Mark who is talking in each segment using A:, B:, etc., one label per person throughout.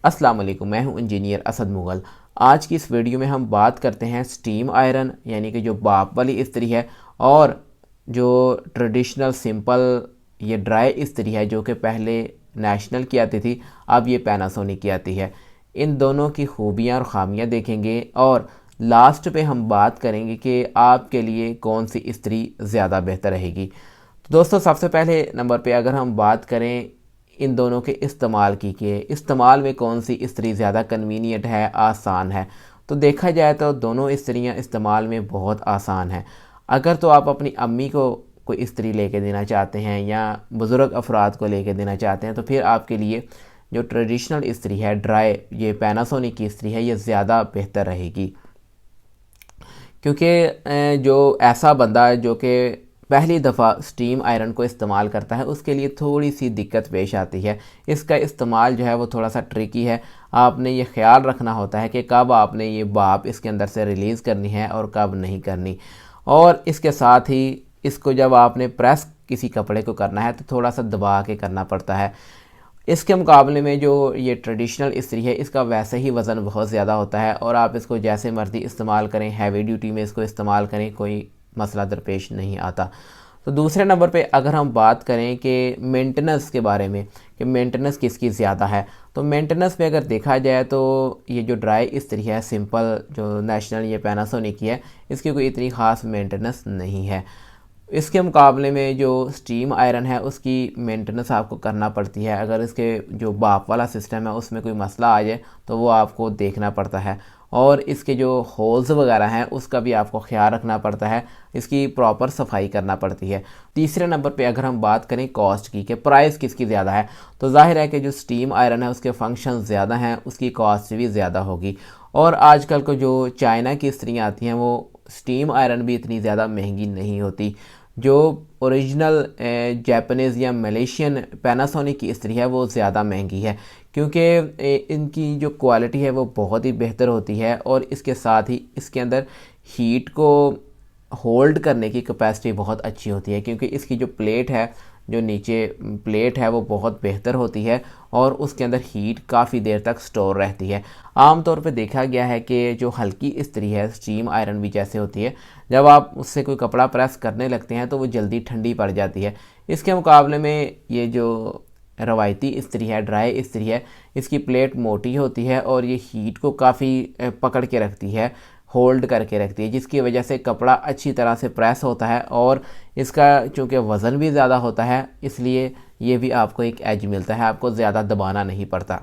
A: अस्सलाम वालेकुम, मैं हूं इंजीनियर असद मुगल। आज की इस वीडियो में हम बात करते हैं स्टीम आयरन यानी कि जो भाप वाली इस्त्री है और जो ट्रेडिशनल सिंपल ये ड्राई इस्त्री है जो कि पहले नेशनल की आती थी, अब ये पैनासोनिक की आती है। इन दोनों की खूबियां और ख़ामियां देखेंगे और लास्ट पे हम बात करेंगे कि आपके लिए कौन सी इस्त्री ज़्यादा बेहतर रहेगी। तो दोस्तों, सबसे पहले नंबर पे अगर हम बात करें इन दोनों के इस्तेमाल की कि इस्तेमाल में कौन सी इस्त्री ज़्यादा कन्वीनियंट है, आसान है, तो देखा जाए तो दोनों इस्त्रियाँ इस्तेमाल में बहुत आसान हैं। अगर तो आप अपनी अम्मी को कोई इस्त्री लेके देना चाहते हैं या बुज़ुर्ग अफराद को लेके देना चाहते हैं तो फिर आपके लिए जो ट्रेडिशनल इस्त्री है ड्राई, ये पैनासोनिक की इस्त्री है, ये ज़्यादा बेहतर रहेगी। क्योंकि जो ऐसा बंदा है जो कि पहली दफ़ा स्टीम आयरन को इस्तेमाल करता है उसके लिए थोड़ी सी दिक्कत पेश आती है। इसका इस्तेमाल जो है वो थोड़ा सा ट्रिकी है। आपने ये ख्याल रखना होता है कि कब आपने ये भाप इसके अंदर से रिलीज़ करनी है और कब नहीं करनी। और इसके साथ ही इसको जब आपने प्रेस किसी कपड़े को करना है तो थोड़ा सा दबा के करना पड़ता है। इसके मुकाबले में जो ये ट्रेडिशनल इस्त्री है इसका वैसे ही वज़न बहुत ज़्यादा होता है और आप इसको जैसे मर्ज़ी इस्तेमाल करें, हैवी ड्यूटी में इसको इस्तेमाल करें, कोई मसला दरपेश नहीं आता। तो दूसरे नंबर पे अगर हम बात करें कि मेंटेनेंस के बारे में कि मेंटेनेंस किसकी ज़्यादा है, तो मेंटेनेंस में अगर देखा जाए तो ये जो ड्राई इस्त्री है सिंपल जो नेशनल ये पैनासोनिक की है, इसकी कोई इतनी ख़ास मेंटेनेंस नहीं है। इसके मुकाबले में जो स्टीम आयरन है उसकी मेंटेनेंस आपको करना पड़ती है। अगर इसके जो भाप वाला सिस्टम है उसमें कोई मसला आ जाए तो वो आपको देखना पड़ता है और इसके जो होल्स वगैरह हैं उसका भी आपको ख्याल रखना पड़ता है, इसकी प्रॉपर सफाई करना पड़ती है। तीसरे नंबर पे अगर हम बात करें कॉस्ट की कि प्राइस किसकी ज़्यादा है, तो जाहिर है कि जो स्टीम आयरन है उसके फंक्शन ज़्यादा हैं, उसकी कॉस्ट भी ज़्यादा होगी। और आजकल को जो चाइना की इस्त्रियाँ आती हैं वो स्टीम आयरन भी इतनी ज़्यादा महंगी नहीं होती। जो ओरिजिनल जापानीज़ या मलेशियन पैनासोनिक की इस्त्री है वो ज़्यादा महंगी है क्योंकि इनकी जो क्वालिटी है वो बहुत ही बेहतर होती है और इसके साथ ही इसके अंदर हीट को होल्ड करने की कैपेसिटी बहुत अच्छी होती है क्योंकि इसकी जो प्लेट है, जो नीचे प्लेट है वो बहुत बेहतर होती है और उसके अंदर हीट काफ़ी देर तक स्टोर रहती है। आम तौर पे देखा गया है कि जो हल्की इस्त्री है स्टीम आयरन भी जैसे होती है, जब आप उससे कोई कपड़ा प्रेस करने लगते हैं तो वो जल्दी ठंडी पड़ जाती है। इसके मुकाबले में ये जो रवायती इस्त्री है, ड्राई इस्त्री है, इसकी प्लेट मोटी होती है और ये हीट को काफ़ी पकड़ के रखती है, होल्ड करके रखती है, जिसकी वजह से कपड़ा अच्छी तरह से प्रेस होता है और इसका चूँकि वज़न भी ज़्यादा होता है इसलिए ये भी आपको एक एज मिलता है, आपको ज़्यादा दबाना नहीं पड़ता।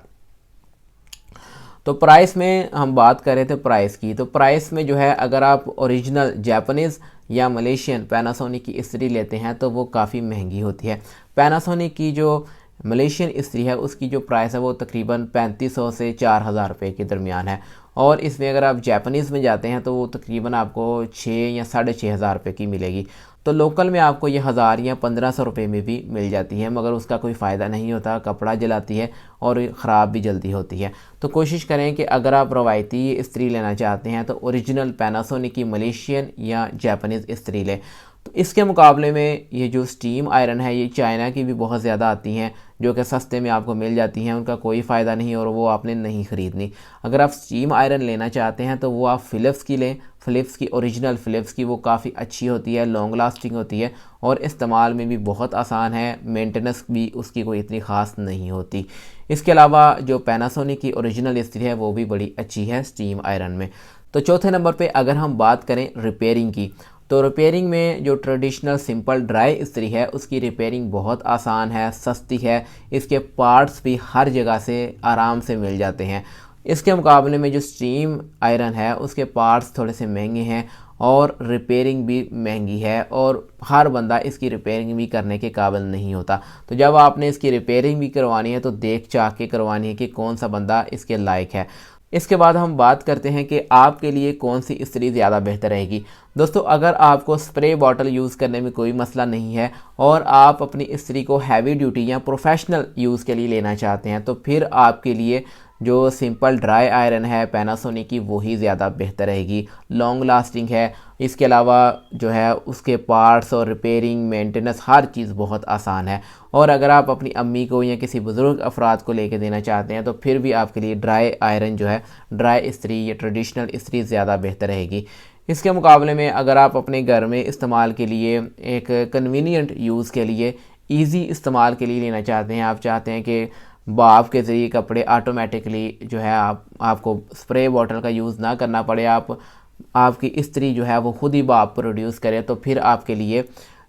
A: तो प्राइस में हम बात करें तो प्राइस की, तो प्राइस में जो है अगर आप ओरिजिनल जापानीज़ या मलेशियन पैनासोनिक की इस्त्री लेते हैं तो वो काफ़ी महंगी होती है। पैनासोनिक की जो मलेशियन इस्त्री है उसकी जो प्राइस है वो तकरीबन 3500 से 4000 रुपये के दरमियान है और इसमें अगर आप जापानीज़ में जाते हैं तो वो तकरीबन आपको 6 या 6500 रुपये की मिलेगी। तो लोकल में आपको ये 1000 या 1500 रुपये में भी मिल जाती है, मगर उसका कोई फ़ायदा नहीं होता, कपड़ा जलाती है और ख़राब भी जल्दी होती है। तो कोशिश करें कि अगर आप रवायती इस्त्री लेना चाहते हैं तो ओरिजिनल पैनासोनिक की मलेशियन या जापानीज़ इस्त्री लें। तो इसके मुकाबले में ये जो स्टीम आयरन है ये चाइना की भी बहुत ज़्यादा आती हैं जो कि सस्ते में आपको मिल जाती हैं, उनका कोई फ़ायदा नहीं और वो आपने नहीं ख़रीदनी। अगर आप स्टीम आयरन लेना चाहते हैं तो वो आप फ़िलिप्स की लें, फ़िलिप्स की ओरिजिनल फ़िलिप्स की, वो काफ़ी अच्छी होती है, लॉन्ग लास्टिंग होती है और इस्तेमाल में भी बहुत आसान है, मेंटेनेंस भी उसकी कोई इतनी ख़ास नहीं होती। इसके अलावा जो पैनासोनिक की ओरिजिनल इस्त्री है वो भी बड़ी अच्छी है स्टीम आयरन में। तो चौथे नंबर पे अगर हम बात करें रिपेयरिंग की, तो रिपेयरिंग में जो ट्रेडिशनल सिंपल ड्राई इस्त्री है उसकी रिपेयरिंग बहुत आसान है, सस्ती है, इसके पार्ट्स भी हर जगह से आराम से मिल जाते हैं। इसके मुकाबले में जो स्टीम आयरन है उसके पार्ट्स थोड़े से महंगे हैं और रिपेयरिंग भी महंगी है और हर बंदा इसकी रिपेयरिंग भी करने के काबिल नहीं होता। तो जब आपने इसकी रिपेयरिंग भी करवानी है तो देख चाह के करवानी है कि कौन सा बंदा इसके लायक है। इसके बाद हम बात करते हैं कि आपके लिए कौन सी इस्त्री ज़्यादा बेहतर रहेगी। दोस्तों, अगर आपको स्प्रे बॉटल यूज़ करने में कोई मसला नहीं है और आप अपनी इस्त्री को हैवी ड्यूटी या प्रोफेशनल यूज़ के लिए लेना चाहते हैं तो फिर आपके लिए जो सिंपल ड्राई आयरन है पैनासोनिक की वही ज़्यादा बेहतर रहेगी, लॉन्ग लास्टिंग है। इसके अलावा जो है उसके पार्ट्स और रिपेयरिंग मेंटेनेंस हर चीज़ बहुत आसान है। और अगर आप अपनी अम्मी को या किसी बुज़ुर्ग अफराद को लेके देना चाहते हैं तो फिर भी आपके लिए ड्राई आयरन जो है, ड्राई इस्त्री या ट्रेडिशनल इस्त्री ज़्यादा बेहतर रहेगी। इसके मुकाबले में अगर आप अपने घर में इस्तेमाल के लिए एक कन्वीनियंट यूज़ के लिए ईज़ी इस्तेमाल के लिए लेना चाहते हैं, आप चाहते हैं कि भाप के ज़रिए कपड़े ऑटोमेटिकली जो है आपको स्प्रे बॉटल का यूज़ ना करना पड़े, आपकी इस्त्री जो है वो खुद ही भाप प्रोड्यूस करे, तो फिर आपके लिए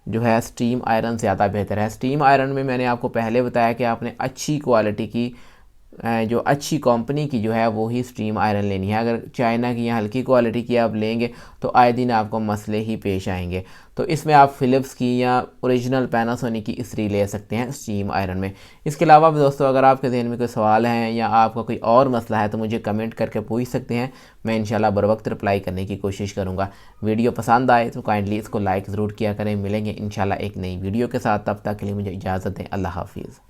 A: जो है स्टीम आयरन ज़्यादा बेहतर है। स्टीम आयरन में मैंने आपको पहले बताया कि आपने अच्छी क्वालिटी की जो अच्छी कंपनी की जो है वो ही स्टीम आयरन लेनी है। अगर चाइना की या हल्की क्वालिटी की आप लेंगे तो आए दिन आपको मसले ही पेश आएंगे। तो इसमें आप फ़िलिप्स की या ओरिजिनल पैनासोनिक की इस्त्री ले सकते हैं स्टीम आयरन में। इसके अलावा दोस्तों अगर आपके जहन में कोई सवाल हैं या आपका कोई और मसला है तो मुझे कमेंट करके पूछ सकते हैं, मैं इंशाल्लाह बर वक्त रिप्लाई करने की कोशिश करूँगा। वीडियो पसंद आए तो काइंडली इसको लाइक ज़रूर किया करें। मिलेंगे इंशाल्लाह एक नई वीडियो के साथ, तब तक के लिए मुझे इजाज़त दें। अल्लाह हाफिज़।